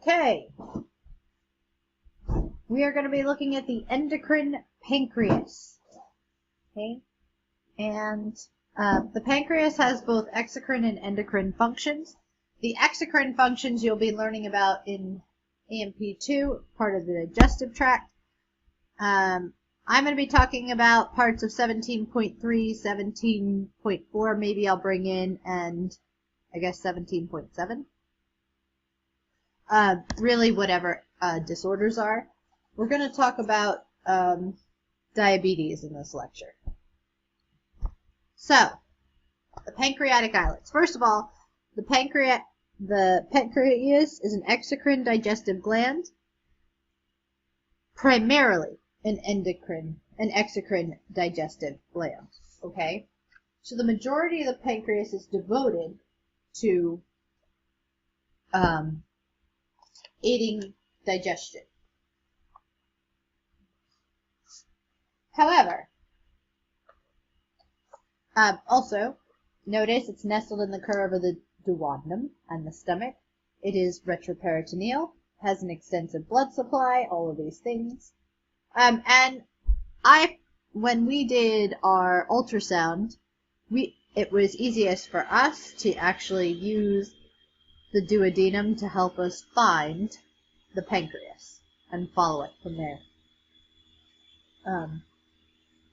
Okay. We are going to be looking at the endocrine pancreas. Okay. And the pancreas has both exocrine and endocrine functions. The exocrine functions you'll be learning about in AMP2, part of the digestive tract. I'm going to be talking about parts of 17.3, 17.4, maybe I'll bring in, and I guess 17.7. Really whatever disorders are. We're going to talk about diabetes in this lecture. So, the pancreatic islets. First of all, the pancreas is an exocrine digestive gland, primarily an exocrine digestive gland. Okay? So the majority of the pancreas is devoted to aiding digestion. However, also, notice it's nestled in the curve of the duodenum and the stomach. It is retroperitoneal, has an extensive blood supply, all of these things. And when we did our ultrasound, it was easiest for us to actually use the duodenum to help us find the pancreas and follow it from there.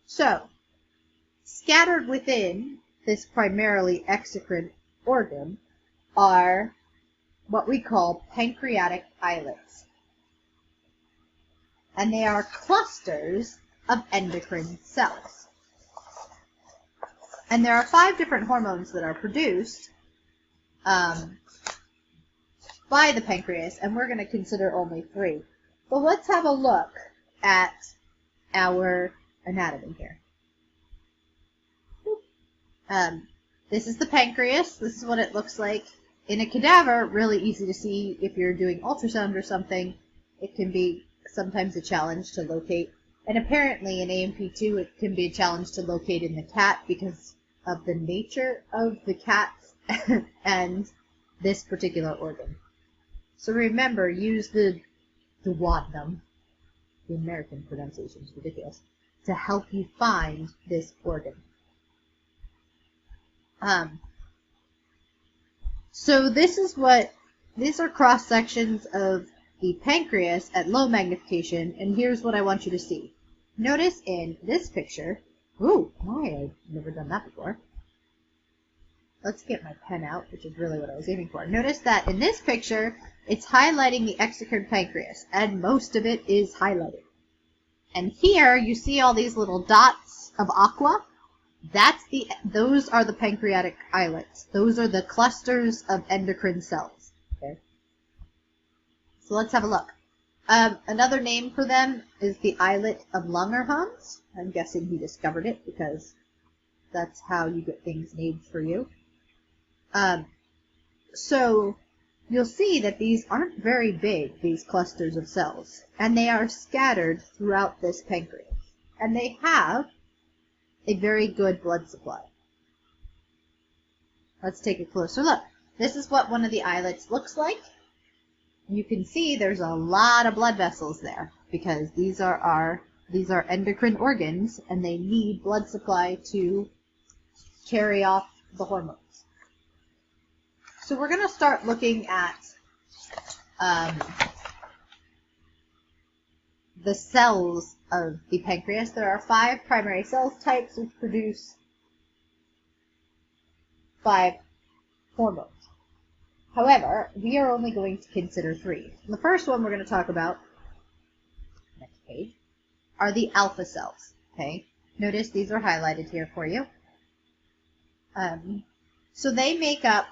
So, scattered within this primarily exocrine organ are what we call pancreatic islets. And they are clusters of endocrine cells. And there are 5 different hormones that are produced by the pancreas, and we're going to consider only 3. But let's have a look at our anatomy here. This is the pancreas. This is what it looks like in a cadaver. Really easy to see if you're doing ultrasound or something. It can be sometimes a challenge to locate. And apparently in AMP2 it can be a challenge to locate in the cat because of the nature of the cat and this particular organ. So remember, use the duodenum, the American pronunciation is ridiculous, to help you find this organ. So these are cross sections of the pancreas at low magnification, and here's what I want you to see. Notice in this picture, I've never done that before. Let's get my pen out, which is really what I was aiming for. Notice that in this picture, it's highlighting the exocrine pancreas, and most of it is highlighted. And here, you see all these little dots of aqua? Those are the pancreatic islets. Those are the clusters of endocrine cells. Okay. So let's have a look. Another name for them is the islet of Langerhans. I'm guessing he discovered it because that's how you get things named for you. So you'll see that these aren't very big, these clusters of cells, and they are scattered throughout this pancreas. And they have a very good blood supply. Let's take a closer look. This is what one of the islets looks like. You can see there's a lot of blood vessels there because these are endocrine organs and they need blood supply to carry off the hormones. So we're going to start looking at the cells of the pancreas. There are 5 primary cell types which produce 5 hormones. However, we are only going to consider 3. The first one we're going to talk about, next page, are the alpha cells. Okay, notice these are highlighted here for you. So they make up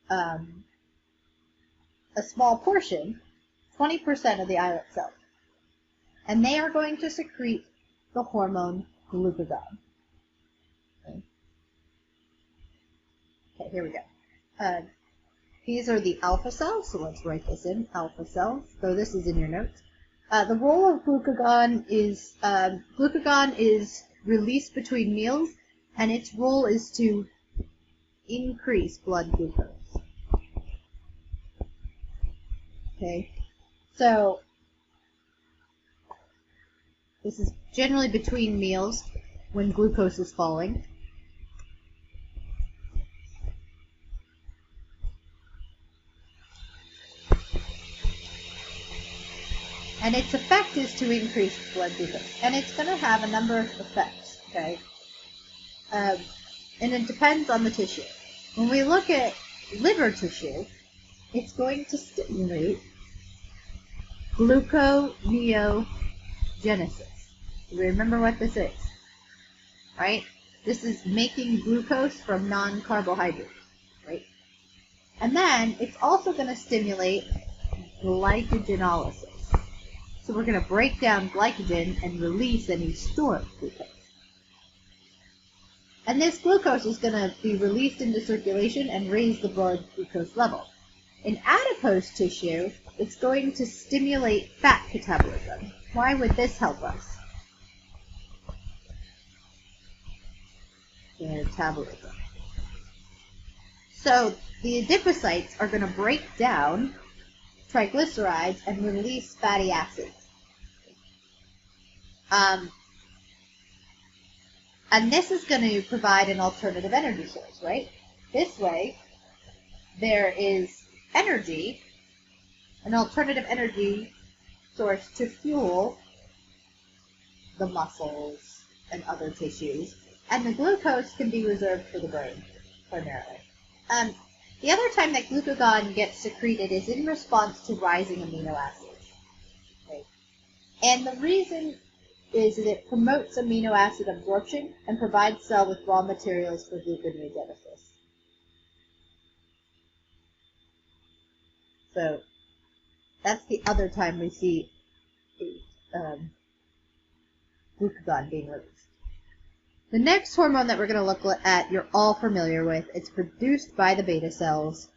a small portion, 20% of the islet cells. And they are going to secrete the hormone glucagon. Okay, here we go. These are the alpha cells, so let's write this in, alpha cells. So this is in your notes. The role of glucagon is released between meals, and its role is to increase blood glucose. Okay, so this is generally between meals when glucose is falling. And its effect is to increase blood glucose. And it's going to have a number of effects, okay? And it depends on the tissue. When we look at liver tissue, it's going to stimulate gluconeogenesis. Remember what this is, right? This is making glucose from non-carbohydrates, right? And then it's also going to stimulate glycogenolysis. So we're going to break down glycogen and release any stored glucose. And this glucose is going to be released into circulation and raise the blood glucose level. In adipose tissue, it's going to stimulate fat catabolism. Why would this help us? Metabolism. So the adipocytes are going to break down triglycerides and release fatty acids. And this is going to provide an alternative energy source, right? This way, there is energy, an alternative energy source to fuel the muscles and other tissues, and the glucose can be reserved for the brain, primarily. The other time that glucagon gets secreted is in response to rising amino acids. Okay? And the reason is that it promotes amino acid absorption and provides cell with raw materials for gluconeogenesis. So that's the other time we see glucagon being released. The next hormone that we're going to look at, you're all familiar with. It's produced by the beta cells.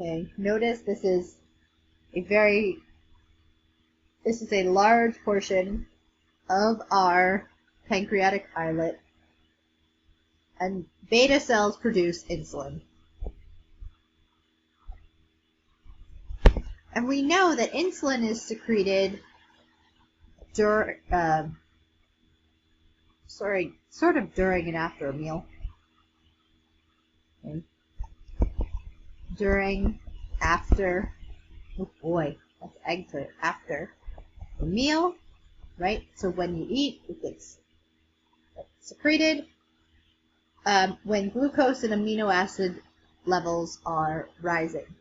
Okay, notice this is a large portion of our pancreatic islet, and beta cells produce insulin. And we know that insulin is secreted during and after a meal. Okay. After a meal, right? So when you eat, it gets secreted when glucose and amino acid levels are rising.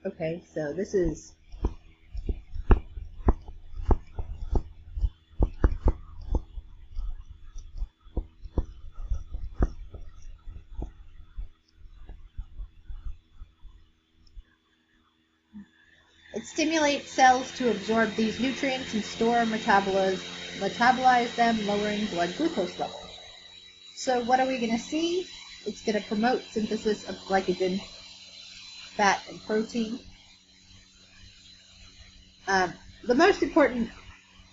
Okay, so this is it stimulates cells to absorb these nutrients and store and metabolize them, lowering blood glucose levels. So what are we going to see? It's going to promote synthesis of glycogen, fat, and protein. The most important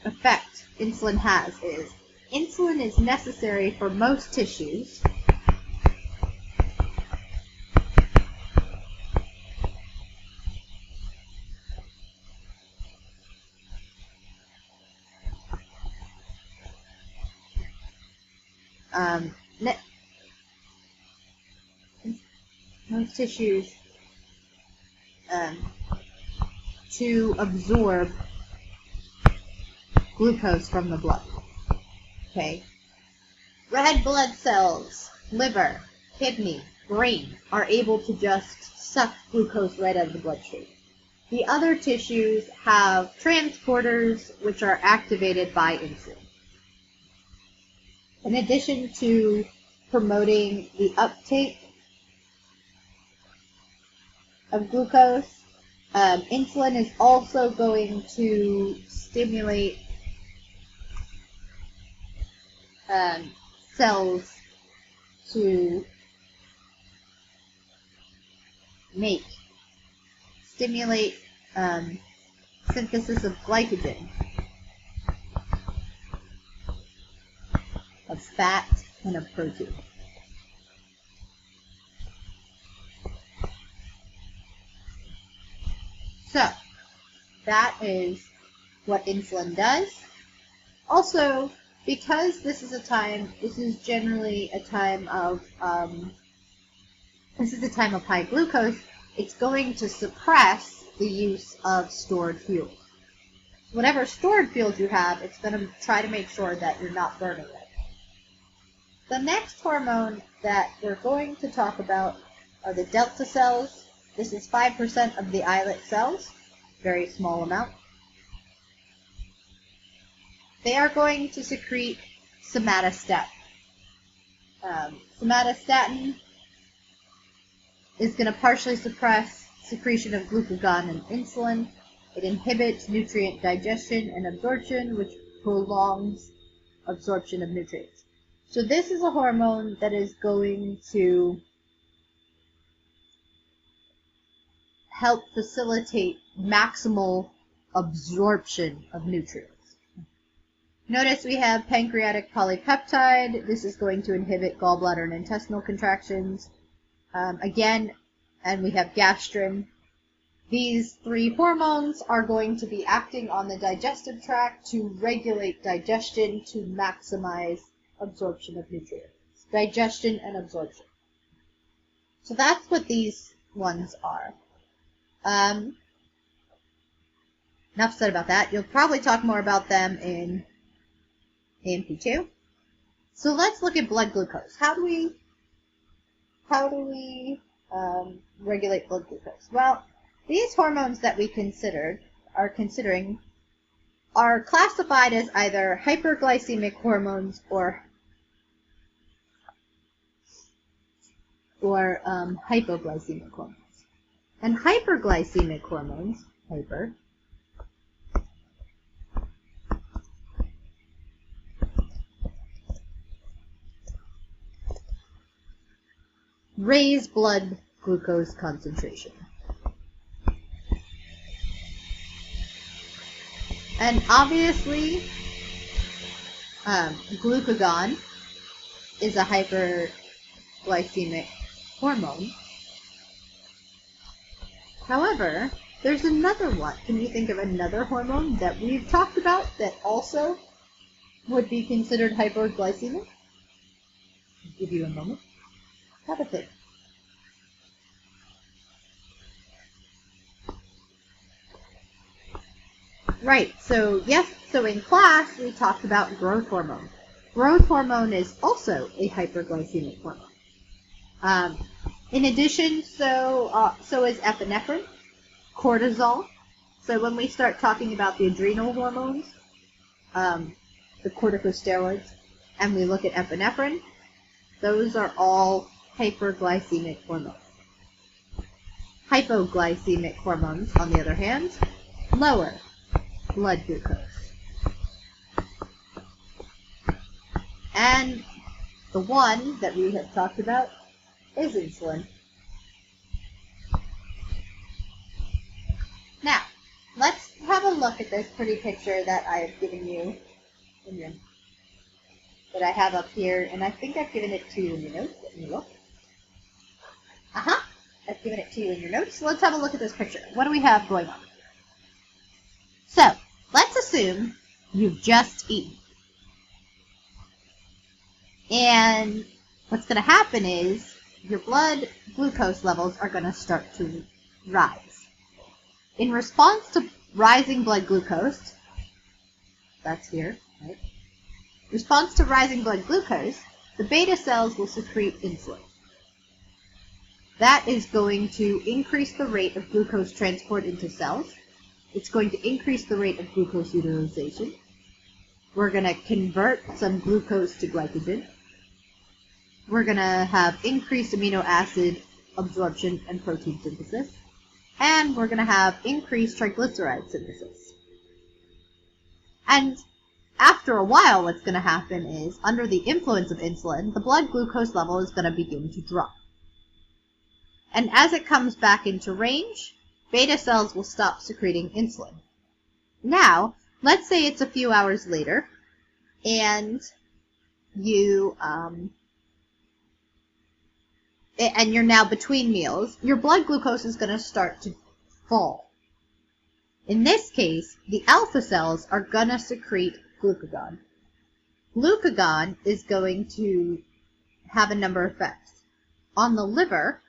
effect insulin has is insulin is necessary for most tissues to absorb glucose from the blood. Okay. Red blood cells, liver, kidney, brain are able to just suck glucose right out of the bloodstream. The other tissues have transporters which are activated by insulin. In addition to promoting the uptake of glucose, insulin is also going to stimulate cells to stimulate synthesis of glycogen, of fat, and of protein. So that is what insulin does. Also, because this is generally a time of high glucose, it's going to suppress the use of stored fuel. Whatever stored fuel you have, it's going to try to make sure that you're not burning it. The next hormone that we're going to talk about are the delta cells. This is 5% of the islet cells, very small amount. They are going to secrete somatostatin. Somatostatin is going to partially suppress secretion of glucagon and insulin. It inhibits nutrient digestion and absorption, which prolongs absorption of nutrients. So this is a hormone that is going to help facilitate maximal absorption of nutrients. Notice we have pancreatic polypeptide. This is going to inhibit gallbladder and intestinal contractions. Again, and we have gastrin. These three hormones are going to be acting on the digestive tract to regulate digestion to maximize absorption of nutrients. Digestion and absorption. So that's what these ones are. Enough said about that. You'll probably talk more about them in AMP2. So let's look at blood glucose. How do we regulate blood glucose? Well, these hormones that we are classified as either hyperglycemic hormones or hypoglycemic hormones. And hyperglycemic hormones, raise blood glucose concentration. And obviously, glucagon is a hyperglycemic hormone. However, there's another one. Can you think of another hormone that we've talked about that also would be considered hyperglycemic? I'll give you a moment. Have a think. Right, so in class we talked about growth hormone. Growth hormone is also a hyperglycemic hormone. In addition, so is epinephrine, cortisol. So when we start talking about the adrenal hormones, the corticosteroids, and we look at epinephrine, those are all hyperglycemic hormones. Hypoglycemic hormones, on the other hand, lower blood glucose. And the one that we have talked about is insulin. Now, let's have a look at this pretty picture that I have given you, that I have up here, and I think I've given it to you in your notes. Let me look. I've given it to you in your notes. So let's have a look at this picture. What do we have going on? So, let's assume you've just eaten. And what's going to happen is your blood glucose levels are going to start to rise. In response to rising blood glucose, that's here, right? Response to rising blood glucose, the beta cells will secrete insulin. That is going to increase the rate of glucose transport into cells. It's going to increase the rate of glucose utilization. We're going to convert some glucose to glycogen. We're going to have increased amino acid absorption and protein synthesis. And we're going to have increased triglyceride synthesis. And after a while, what's going to happen is, under the influence of insulin, the blood glucose level is going to begin to drop. And as it comes back into range, beta cells will stop secreting insulin. Now, let's say it's a few hours later, and you're now between meals. Your blood glucose is going to start to fall. In this case, the alpha cells are going to secrete glucagon. Glucagon is going to have a number of effects. On the liver,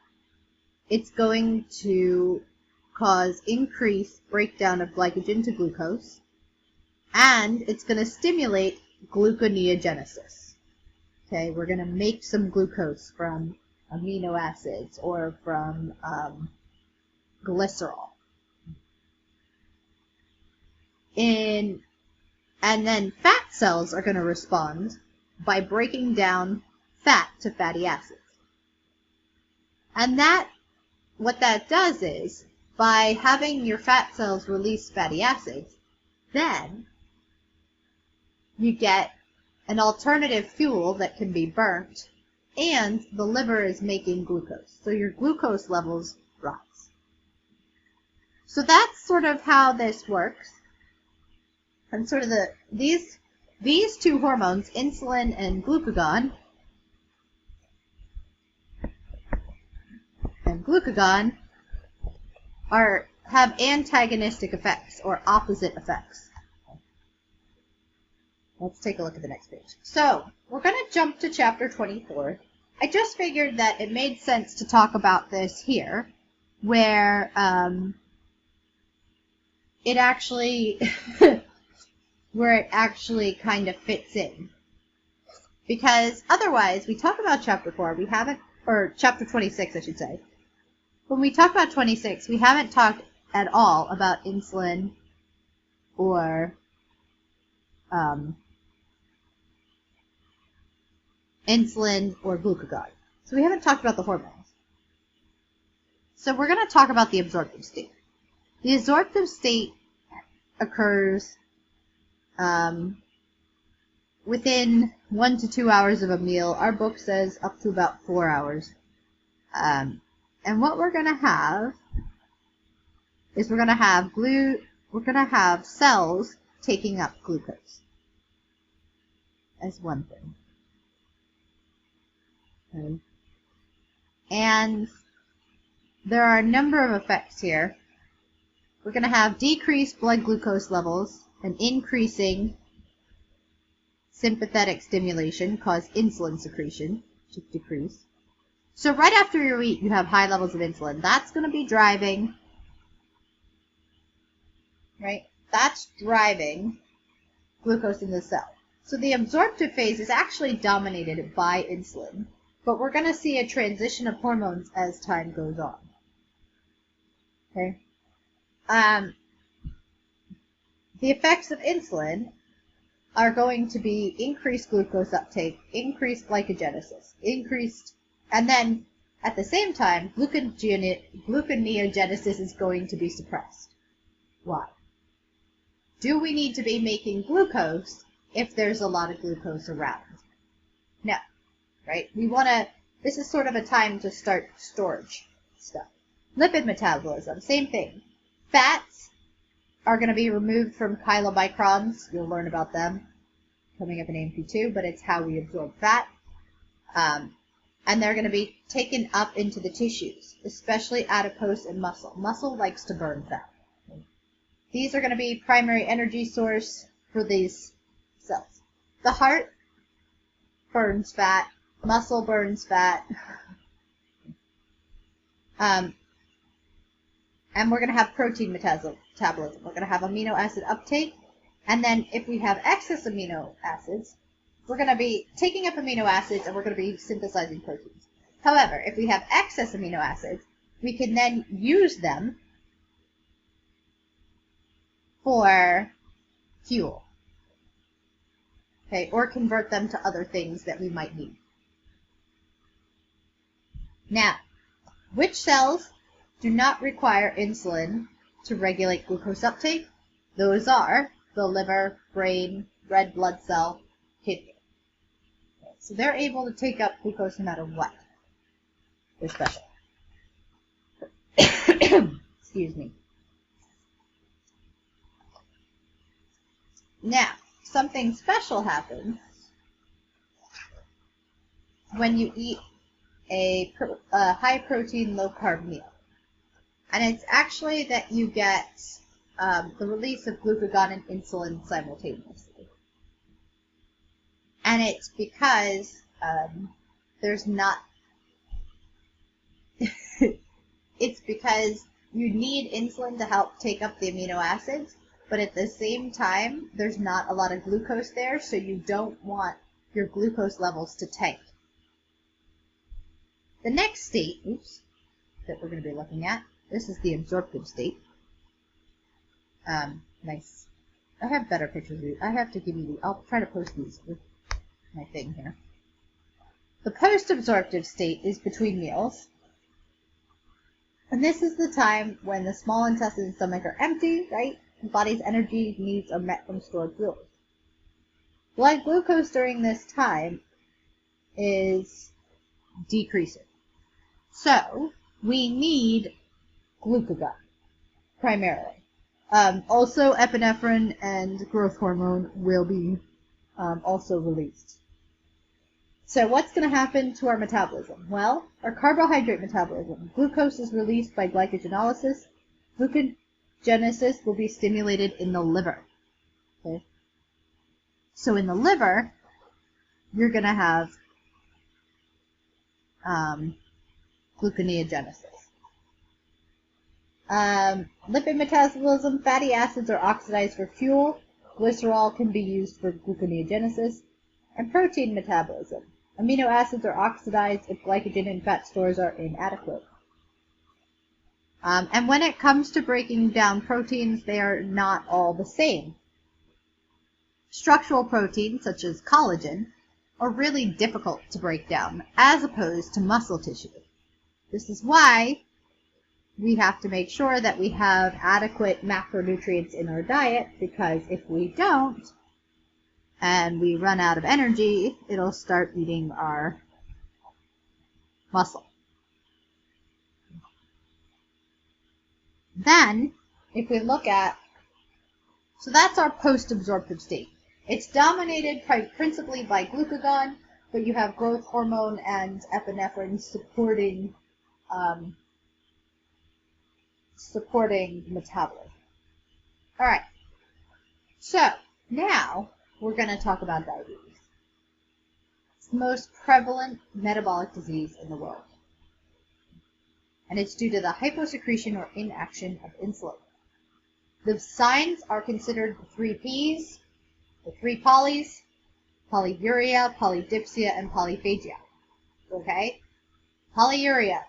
it's going to cause increased breakdown of glycogen to glucose, and it's going to stimulate gluconeogenesis. Okay, we're going to make some glucose from amino acids or from glycerol. And then fat cells are going to respond by breaking down fat to fatty acids. And what that does is, by having your fat cells release fatty acids, then you get an alternative fuel that can be burnt, and the liver is making glucose. So your glucose levels rise. So that's sort of how this works. And sort of these two hormones, insulin and glucagon, have antagonistic effects or opposite effects. Let's take a look at the next page. So we're going to jump to chapter 24. I just figured that it made sense to talk about this here, where it actually kind of fits in. Because otherwise, we talk about chapter 4, or chapter 26, I should say. When we talk about 26, we haven't talked at all about insulin or glucagon. So we haven't talked about the hormones. So we're going to talk about the absorptive state. The absorptive state occurs within 1 to 2 hours of a meal. Our book says up to about 4 hours. And what we're going to have is we're going to have cells taking up glucose as one thing. Okay. And there are a number of effects here. We're going to have decreased blood glucose levels, and increasing sympathetic stimulation cause insulin secretion to decrease. So right after you eat, you have high levels of insulin. That's going to be driving, right? That's driving glucose in the cell. So the absorptive phase is actually dominated by insulin, but we're going to see a transition of hormones as time goes on. Okay? The effects of insulin are going to be increased glucose uptake, increased glycogenesis, and then at the same time, gluconeogenesis is going to be suppressed. Why? Do we need to be making glucose if there's a lot of glucose around? No, right? This is sort of a time to start storage stuff. Lipid metabolism, same thing. Fats are going to be removed from chylomicrons. You'll learn about them coming up in AMP2, but it's how we absorb fat. And they're going to be taken up into the tissues, especially adipose and muscle. Muscle likes to burn fat. These are going to be primary energy source for these cells. The heart burns fat. Muscle burns fat. And we're going to have protein metabolism. We're going to have amino acid uptake. And then if we have excess amino acids, we're going to be taking up amino acids and we're going to be synthesizing proteins. However, if we have excess amino acids, we can then use them for fuel. Okay, or convert them to other things that we might need. Now, which cells do not require insulin to regulate glucose uptake? Those are the liver, brain, red blood cell, kidney. So they're able to take up glucose no matter what. They're special. Excuse me. Now, something special happens when you eat a high protein, low carb meal. And it's actually that you get the release of glucagon and insulin simultaneously. And it's because there's not it's because you need insulin to help take up the amino acids, but at the same time there's not a lot of glucose there, so you don't want your glucose levels to tank. The next state, that we're going to be looking at, this is the absorptive state. Nice. I have better pictures of you. I have to give you I'll try to post these with my thing here. The post-absorptive state is between meals. And this is the time when the small intestine and stomach are empty, right? The body's energy needs are met from stored fuels. Blood glucose during this time is decreasing. So, we need glucagon, primarily. Also, epinephrine and growth hormone will be also released. So what's going to happen to our metabolism? Well, our carbohydrate metabolism. Glucose is released by glycogenolysis. Glucogenesis will be stimulated in the liver. Okay? So in the liver, you're going to have gluconeogenesis. Lipid metabolism. Fatty acids are oxidized for fuel. Glycerol can be used for gluconeogenesis. And protein metabolism. Amino acids are oxidized if glycogen and fat stores are inadequate. And when it comes to breaking down proteins, they are not all the same. Structural proteins, such as collagen, are really difficult to break down, as opposed to muscle tissue. This is why we have to make sure that we have adequate macronutrients in our diet, because if we don't, and we run out of energy, it'll start eating our muscle. Then, if we look at, so that's our post-absorptive state. It's dominated principally by glucagon, but you have growth hormone and epinephrine supporting metabolism. All right. So now we're going to talk about diabetes. It's the most prevalent metabolic disease in the world. And it's due to the hyposecretion or inaction of insulin. The signs are considered the 3 Ps, the 3 polys, polyuria, polydipsia, and polyphagia. Okay? Polyuria.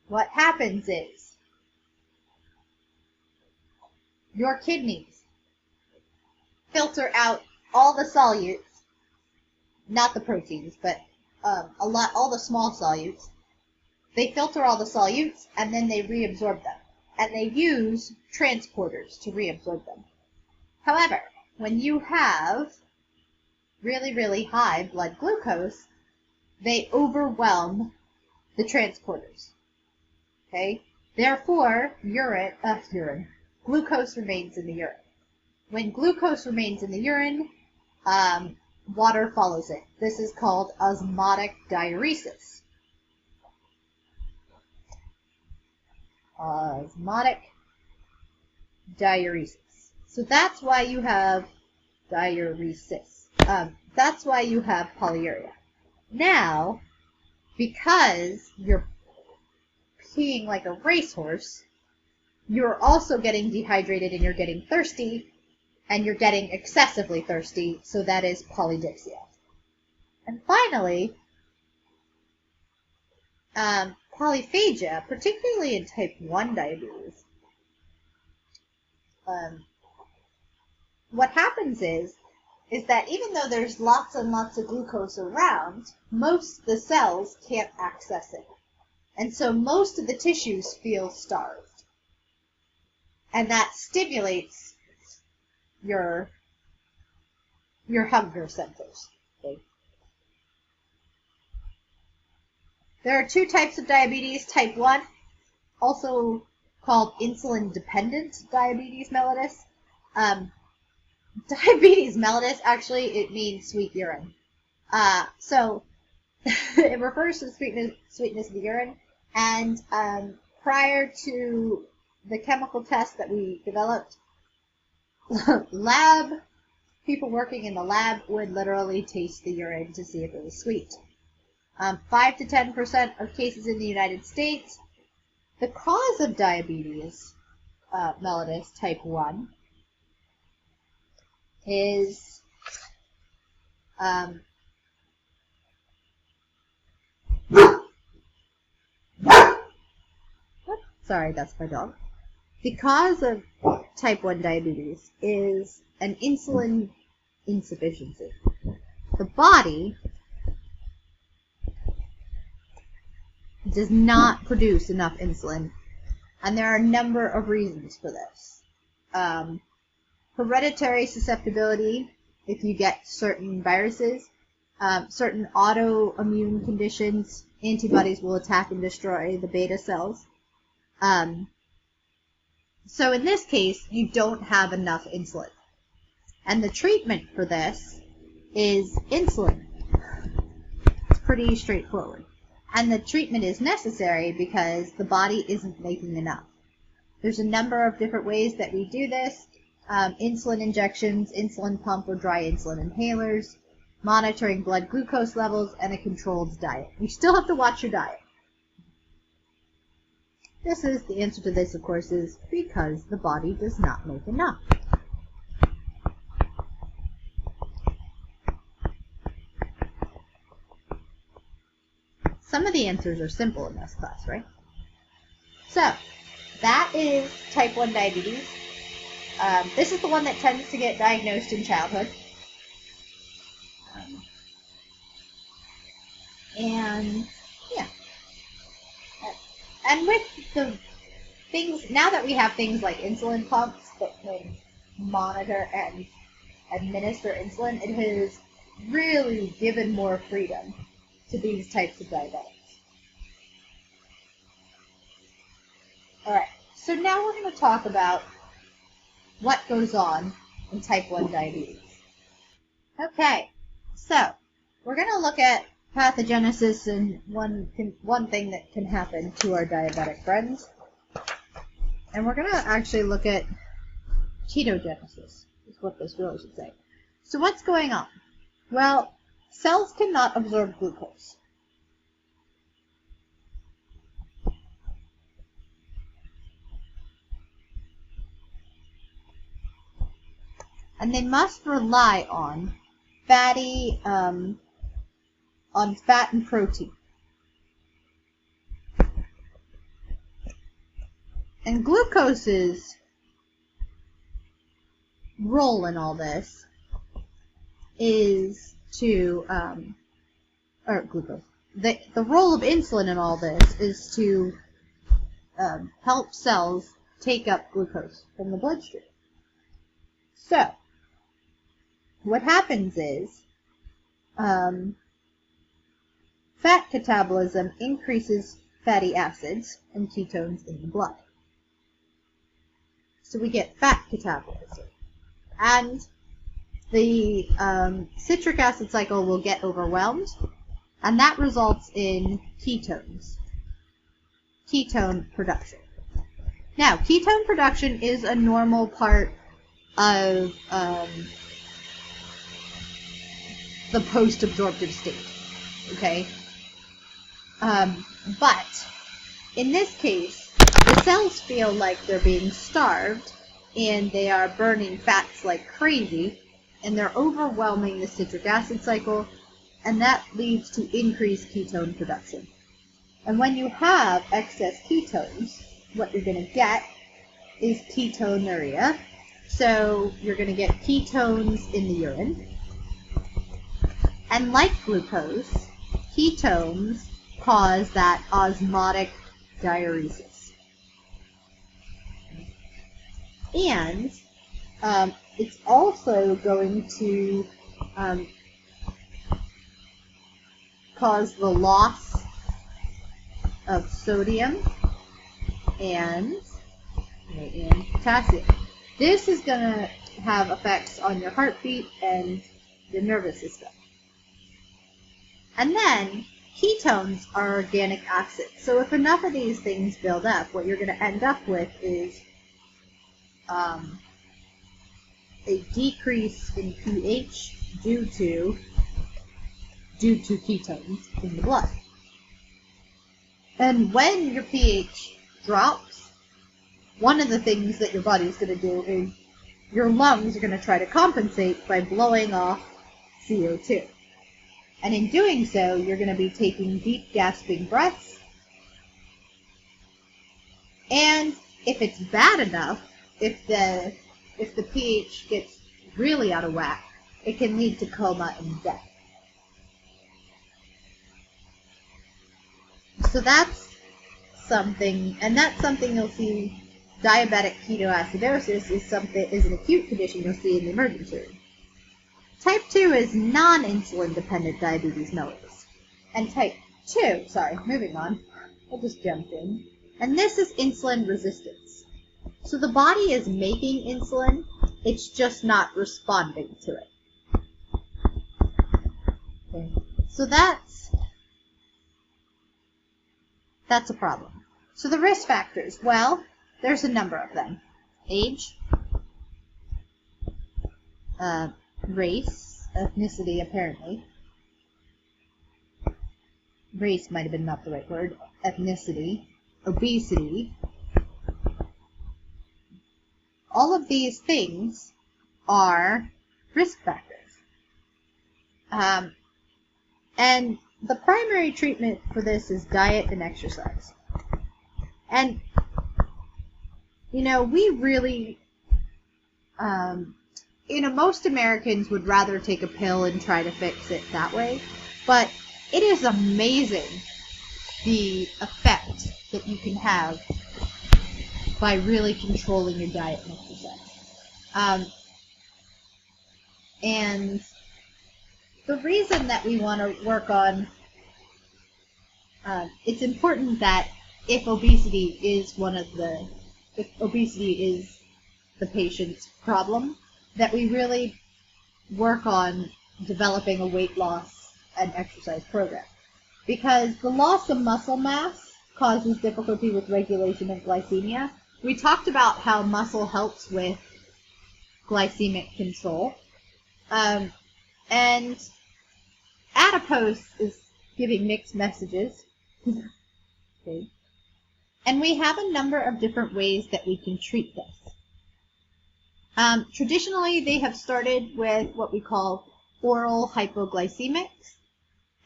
What happens is your kidneys filter out all the solutes, not the proteins, but all the small solutes. They filter all the solutes and then they reabsorb them. And they use transporters to reabsorb them. However, when you have really, really high blood glucose, they overwhelm the transporters. Okay? Therefore, glucose remains in the urine. When glucose remains in the urine, water follows it. This is called osmotic diuresis. Osmotic diuresis. So that's why you have diuresis. That's why you have polyuria. Now, because you're peeing like a racehorse, you're also getting dehydrated and you're getting thirsty, and you're getting excessively thirsty, so that is polydipsia. And finally, polyphagia, particularly in type 1 diabetes. What happens is that even though there's lots and lots of glucose around, most of the cells can't access it. And so most of the tissues feel starved. And that stimulates your hunger centers. Okay? There are 2 types of diabetes. Type 1, also called insulin-dependent diabetes mellitus. Diabetes mellitus, actually, it means sweet urine. So it refers to the sweetness of the urine. And prior to the chemical test that we developed, people working in the lab would literally taste the urine to see if it was sweet. 5 to 10% of cases in the United States. The cause of diabetes mellitus type 1 is sorry, that's my dog. The cause of type 1 diabetes is an insulin insufficiency. The body does not produce enough insulin, and there are a number of reasons for this. Hereditary susceptibility, if you get certain viruses, certain autoimmune conditions, antibodies will attack and destroy the beta cells. So in this case, you don't have enough insulin. And the treatment for this is insulin. It's pretty straightforward. And the treatment is necessary because the body isn't making enough. There's a number of different ways that we do this. Insulin injections, insulin pump or dry insulin inhalers, monitoring blood glucose levels, and a controlled diet. You still have to watch your diet. The answer to this, of course, is because the body does not make enough. Some of the answers are simple in this class, right? So, that is type 1 diabetes. This is the one that tends to get diagnosed in childhood. And with the things, now that we have things like insulin pumps that can monitor and administer insulin, it has really given more freedom to these types of diabetics. Alright, so now we're going to talk about what goes on in type 1 diabetes. Okay, so we're going to look at pathogenesis and one thing that can happen to our diabetic friends. And we're going to actually look at ketogenesis, is what this really should say. So what's going on? Well, cells cannot absorb glucose. And they must rely on fat and protein. And glucose's role in all this is to, the role of insulin in all this is to help cells take up glucose from the bloodstream. So, what happens is, fat catabolism increases fatty acids and ketones in the blood. So we get fat catabolism. And the citric acid cycle will get overwhelmed, and that results in ketones, ketone production. Now, ketone production is a normal part of the post-absorptive state, okay? But in this case, the cells feel like they're being starved, and they are burning fats like crazy, and they're overwhelming the citric acid cycle, and that leads to increased ketone production. And when you have excess ketones, what you're going to get is ketonuria. So you're going to get ketones in the urine. And like glucose, ketones cause that osmotic diuresis. And it's also going to cause the loss of sodium and potassium. This is going to have effects on your heartbeat and your nervous system. And then ketones are organic acids. So if enough of these things build up, what you're going to end up with is a decrease in pH due to ketones in the blood. And when your pH drops, one of the things that your body's going to do is your lungs are going to try to compensate by blowing off CO2. And in doing so, you're going to be taking deep gasping breaths. And if it's bad enough, if the pH gets really out of whack, it can lead to coma and death. So that's something, and that's something you'll see. Diabetic ketoacidosis is an acute condition you'll see in the emergency room. Type 2 is non-insulin dependent diabetes mellitus. And type 2, moving on, I just jumped in. And this is insulin resistance. So the body is making insulin, it's just not responding to it. Okay. So that's a problem. So the risk factors, well, there's a number of them. Age, race, ethnicity apparently. Race might have been not the right word. Ethnicity, obesity. All of these things are risk factors. And the primary treatment for this is diet and exercise. And we really, most Americans would rather take a pill and try to fix it that way. But it is amazing the effect that you can have by really controlling your diet and exercise. And the reason that we want to work on, it's important that if obesity is the patient's problem, that we really work on developing a weight loss and exercise program. Because the loss of muscle mass causes difficulty with regulation of glycemia. We talked about how muscle helps with glycemic control. And adipose is giving mixed messages. Okay. And we have a number of different ways that we can treat this. Traditionally, they have started with what we call oral hypoglycemics.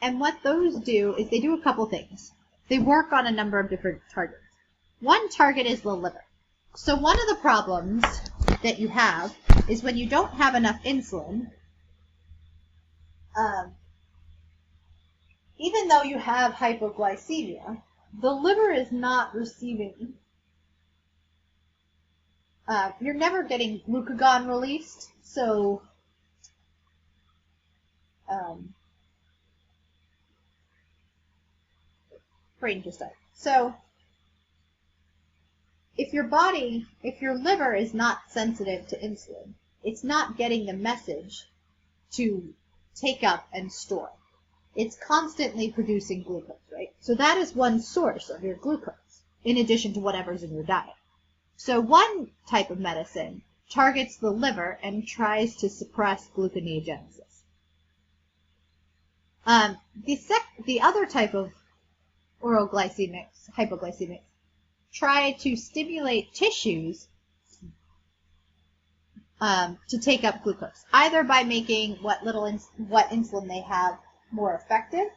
And what those do is they do a couple things. They work on a number of different targets. One target is the liver. So one of the problems that you have is when you don't have enough insulin, even though you have hypoglycemia, the liver is not receiving, you're never getting glucagon released, so brain just died. So if your liver is not sensitive to insulin, it's not getting the message to take up and store. It's constantly producing glucose, right? So that is one source of your glucose, in addition to whatever's in your diet. So one type of medicine targets the liver and tries to suppress gluconeogenesis. The other type of oral hypoglycemics, try to stimulate tissues to take up glucose, either by making what insulin they have more effective.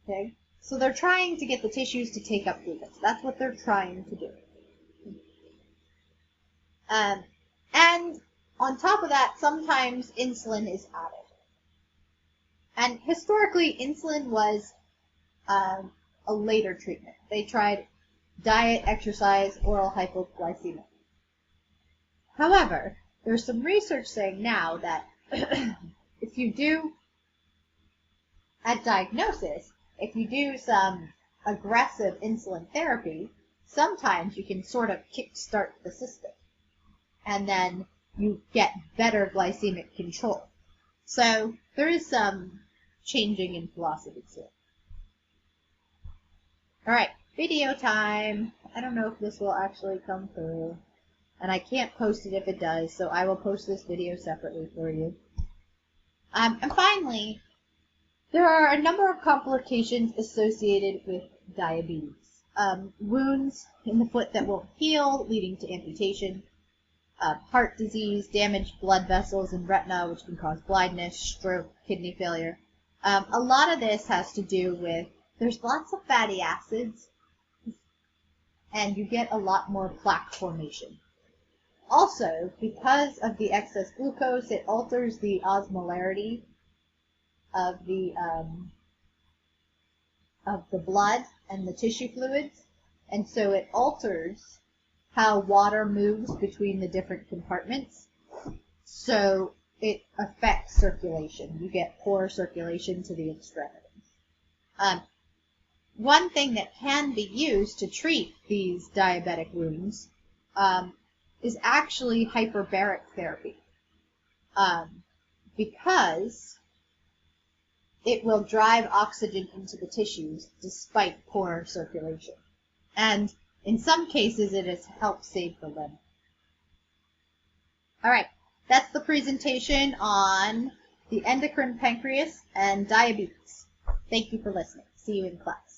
Okay, so they're trying to get the tissues to take up glucose. That's what they're trying to do. And on top of that, sometimes insulin is added. And historically, insulin was a later treatment. They tried diet, exercise, oral hypoglycemia. However, there's some research saying now that if you do, at diagnosis, if you do some aggressive insulin therapy, sometimes you can sort of kickstart the system. And then you get better glycemic control. So there is some changing in philosophy here. Alright, video time. I don't know if this will actually come through. And I can't post it if it does, so I will post this video separately for you. And finally, there are a number of complications associated with diabetes. Wounds in the foot that won't heal, leading to amputation. Heart disease, damaged blood vessels and retina, which can cause blindness, stroke, kidney failure. A lot of this has to do with, there's lots of fatty acids, and you get a lot more plaque formation. Also, because of the excess glucose, it alters the osmolarity of the blood and the tissue fluids, and so it alters how water moves between the different compartments. So it affects circulation. You get poor circulation to the extremities. One thing that can be used to treat these diabetic wounds is actually hyperbaric therapy, because it will drive oxygen into the tissues despite poor circulation. And in some cases, it has helped save the limb. All right, that's the presentation on the endocrine pancreas and diabetes. Thank you for listening. See you in class.